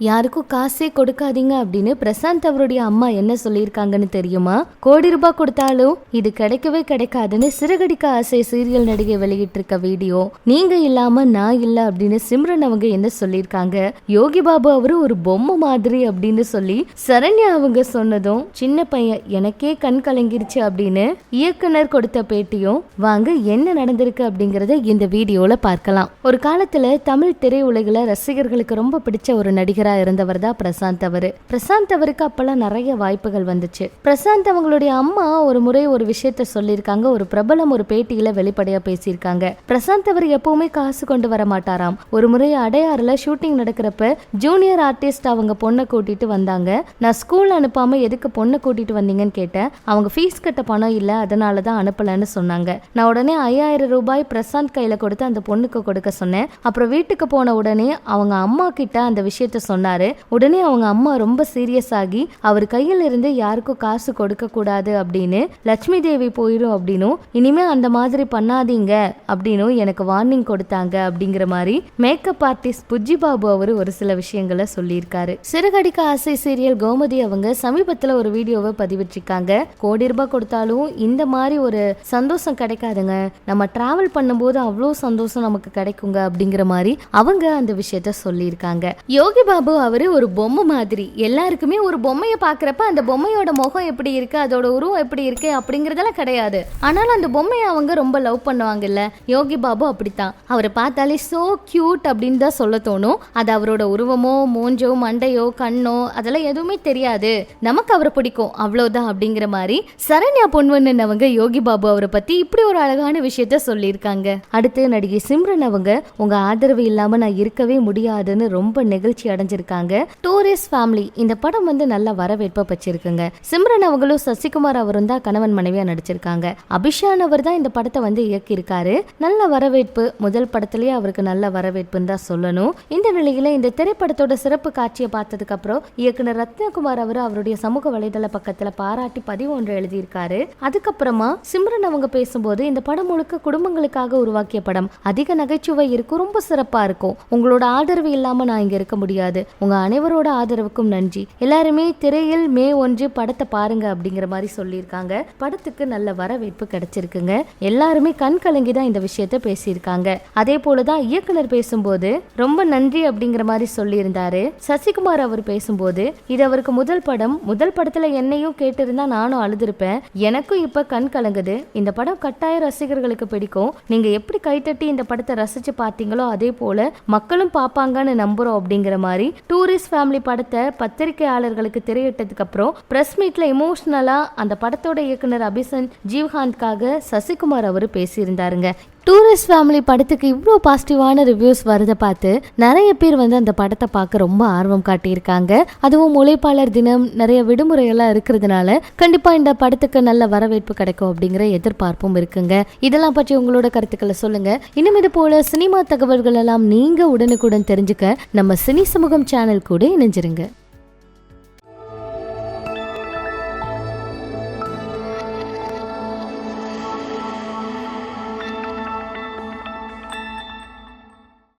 யாருக்கும் காசே கொடுக்காதீங்க அப்படின்னு பிரசாந்த் அவருடைய அம்மா என்ன சொல்லியிருக்காங்கன்னு தெரியுமா? கோடி ரூபாய் கொடுத்தாலும் இது கிடைக்கவே கிடைக்காதுன்னு சிறகடிக்க ஆசை சீரியல் நடிகை வெளியிட்டு இருக்க வீடியோ. நீங்க இல்லாம நான் இல்ல அப்படின்னு சிம்ரன் அவங்க என்ன சொல்லியிருக்காங்க? யோகி பாபு அவரு ஒரு பொம்மை மாதிரி அப்படின்னு சொல்லி சரண்யா அவங்க சொன்னதும் சின்ன பையன் எனக்கே கண் கலங்கிருச்சு அப்படின்னு இயக்குனர் கொடுத்த பேட்டியும் வாங்க என்ன நடந்திருக்கு அப்படிங்கறத இந்த வீடியோல பார்க்கலாம். ஒரு காலத்துல தமிழ் திரையுலகில ரசிகர்களுக்கு ரொம்ப பிடிச்ச ஒரு நடிகரா இருந்தவர் தான் பிரசாந்த் அவரு. பிரசாந்த் அவருக்கு அப்பெல்லாம் நிறைய வாய்ப்புகள் வந்துச்சு. பிரசாந்த் அவங்களுடைய அம்மா ஒரு முறை ஒரு விஷயத்த சொல்லியிருக்காங்க. ஒரு பிரபலம் ஒரு பேட்டியில வெளிப்படையா பேசியிருக்காங்க. பிரசாந்த் அவர் எப்பவுமே காசு கொண்டு வர மாட்டாராம். ஒரு முறை அடையாறுல ஷூட்டிங் நடக்கிறப்ப ஜூனியர் ஆர்டிஸ்ட் அவங்க பொண்ணை கூட்டிட்டு வந்தாங்க. நான் ஸ்கூல் அனுப்பாம எதுக்கு பொண்ணை கூட்டிட்டு வந்தீங்கன்னு கேட்டேன். அவங்க ஃபீஸ் கட்ட பணம் இல்ல, அதனாலதான் அனுப்பலன்னு சொன்னாங்க. நான் உடனே 5000 ரூபாய் பிரசாந்த் கையில கொடுத்து அந்த பொண்ணுக்கு கொடுக்க சொன்னேன். அப்புறம் வீட்டுக்கு போன உடனே அவங்க அம்மா கிட்ட அந்த விஷயத்த சொன்னாரு. உடனே அவங்க அம்மா ரொம்ப சீரியஸ் ஆகி அவர் கையில இருந்து யாருக்கும் காசு கொடுக்க கூடாது அப்படின்னு, லட்சுமி தேவி போயிடும் அப்படின்னும், இனிமே அந்த மாதிரி பண்ணாதீங்க அப்படின்னும் எனக்கு வார்னிங் கொடுத்தாங்க அப்படிங்கிற மாதிரி மேக்கப் ஆர்டிஸ்ட் புஜ்ஜி பாபு அவரு ஒரு சில விஷயங்களை சொல்லியிருக்காரு. சிறகடிக்க ஆசை சீரியல் கோமதி அவங்க சமீபத்துல ஒரு வீடியோவை பதிவிட்டிருக்காங்க. கோடி ரூபாய் கொடுத்தாலும் இந்த மாதிரி ஒரு சந்தோஷம் கிடைக்காதுங்க, நம்ம டிராவல் பண்ணும்போது அவ்வளோ சந்தோஷம் நமக்கு கிடைக்குங்க அப்படிங்கிற மாதிரி அவங்க அந்த விஷயத்த சொல்லியிருக்காங்க. யோகி பாபு அவரு ஒரு பொம்மை மாதிரி. எல்லாருக்குமே ஒரு பொம்மையை பாக்குறப்ப அந்த பொம்மையோட முகம் எப்படி இருக்கு, அதோட உருவம் எப்படி இருக்கு அப்படிங்கறதெல்லாம் கிடையாது. ஆனாலும் அந்த பொம்மையை அவங்க ரொம்ப லவ் பண்ணுவாங்கல்ல. யோகி பாபு அப்படித்தான். அவரை பார்த்தாலே சோ கியூட் அப்படின்னு தான் சொல்ல தோணும். அது அவரோட உருவமோ மூஞ்சோ மண்டையோ கண்ணோ அதெல்லாம் எதுவுமே தெரியாது, நமக்கு அவரை பிடிக்கும் அவ்வளவுதான் அப்படிங்கிற மாதிரி சரண்யா பொன்வண்ணன் அவங்க யோகி பாபு அவரை பத்தி இப்படி ஒரு அழகான விஷயத்த சொல்லியிருக்காங்க. அடுத்து நடிகை சிம்ரன் அவங்க உங்க ஆதரவு இல்லாம நான் இருக்கவே முடியாதுன்னு ரொம்ப நெகிழ்ச்சி அடைஞ்சிருக்காங்க. டூரிஸ்ட் ஃபேமிலி இந்த படம் நல்ல வரவேற்பை பெற்றிருக்குங்க. சிம்ரன் அவங்களும் சசிகுமார் அவரும் தான் கணவன் மனைவியா நடிச்சிருக்காங்க. அபிஷான் அவர் தான் இந்த படத்தை இயக்கி இருக்காரு. நல்ல வரவேற்பு, முதல் படத்திலேயே அவருக்கு நல்ல வரவேற்புன்னு தான் சொல்லணும். இந்த நிலையில இந்த திரைப்படத்தோட சிறப்பு காட்சியை பார்த்ததுக்கு அப்புறம் இயக்குனர் ரத்னகுமார் அவர் அவருடைய சமூக வலைதள பக்கத்துல பாராட்டி பதிவு ஒன்று எழுதியிருக்காரு. அதுக்கப்புறமா சிம்ரன் அவங்க பேசும்போது இந்த படம் முழுக்க குடும்பங்களுக்காக உருவாக்கிய படம், அதிக நகைச்சுவை இருக்கும், ரொம்ப சிறப்பா இருக்கும். உங்களோட ஆதரவு இல்லாம நான் இங்க இருக்க முடியாது. உங்க அனைவரோட ஆதரவுக்கும் நன்றி. எல்லாருமே திரையில் மே 1 படத்தை பாருங்க அப்படிங்கிற மாதிரி சொல்லியிருக்காங்க. படத்துக்கு நல்ல வரவேற்பு கிடைச்சிருக்குங்க. எல்லாருமே கண் கலங்கி தான் இந்த விஷயத்த பேசியிருக்காங்க. அதே போலதான் இயக்குனர் பேசும்போது ரொம்ப நன்றி அப்படிங்கிற மாதிரி சொல்லியிருந்தாரு. சசிகுமார் அவர் பேசும்போது இது அவருக்கு முதல் படம், முதல் படத்துல என்னையும் கேட்டிருந்தா நானும் அழுதுருப்பேன், எனக்கும் இப்ப கண் கலங்குது. இந்த படம் கட்டாய ரசிகர்களுக்கு பிடிக்கும். நீங்க எப்படி கைத்தட்டி இந்த படத்தை ரசிச்சு பார்த்தீங்களோ அதே போல மக்களும் பார்ப்பாங்கன்னு நம்புறோம் அப்படிங்கிற மாதிரி டூரிஸ்ட் ஃபேமிலி படத்தை பத்திரிகையாளர்களுக்கு திரையிட்டதுக்கு அப்புறம் பிரஸ் மீட்ல எமோஷனலா அந்த படத்தோட இயக்குனர் அபிசன் ஜீவ்காந்த்காக சசிகுமார் அவர் பேசியிருந்தாருங்க. டூரிஸ்ட் ஃபேமிலி படத்துக்கு இவ்வளோ பாசிட்டிவான ரிவ்யூஸ் வரதை பார்த்து நிறைய பேர் அந்த படத்தை பார்க்க ரொம்ப ஆர்வம் காட்டியிருக்காங்க. அதுவும் உழைப்பாளர் தினம், நிறைய விடுமுறையெல்லாம் இருக்கிறதுனால கண்டிப்பாக இந்த படத்துக்கு நல்ல வரவேற்பு கிடைக்கும் அப்படிங்கிற எதிர்பார்ப்பும் இருக்குங்க. இதெல்லாம் பற்றி உங்களோட கருத்துக்களை சொல்லுங்க. இன்னும் இது போல சினிமா தகவல்கள் எல்லாம் நீங்க உடனுக்குடன் தெரிஞ்சுக்க நம்ம சினி சமூகம் சேனல் கூட இணைஞ்சிருங்க.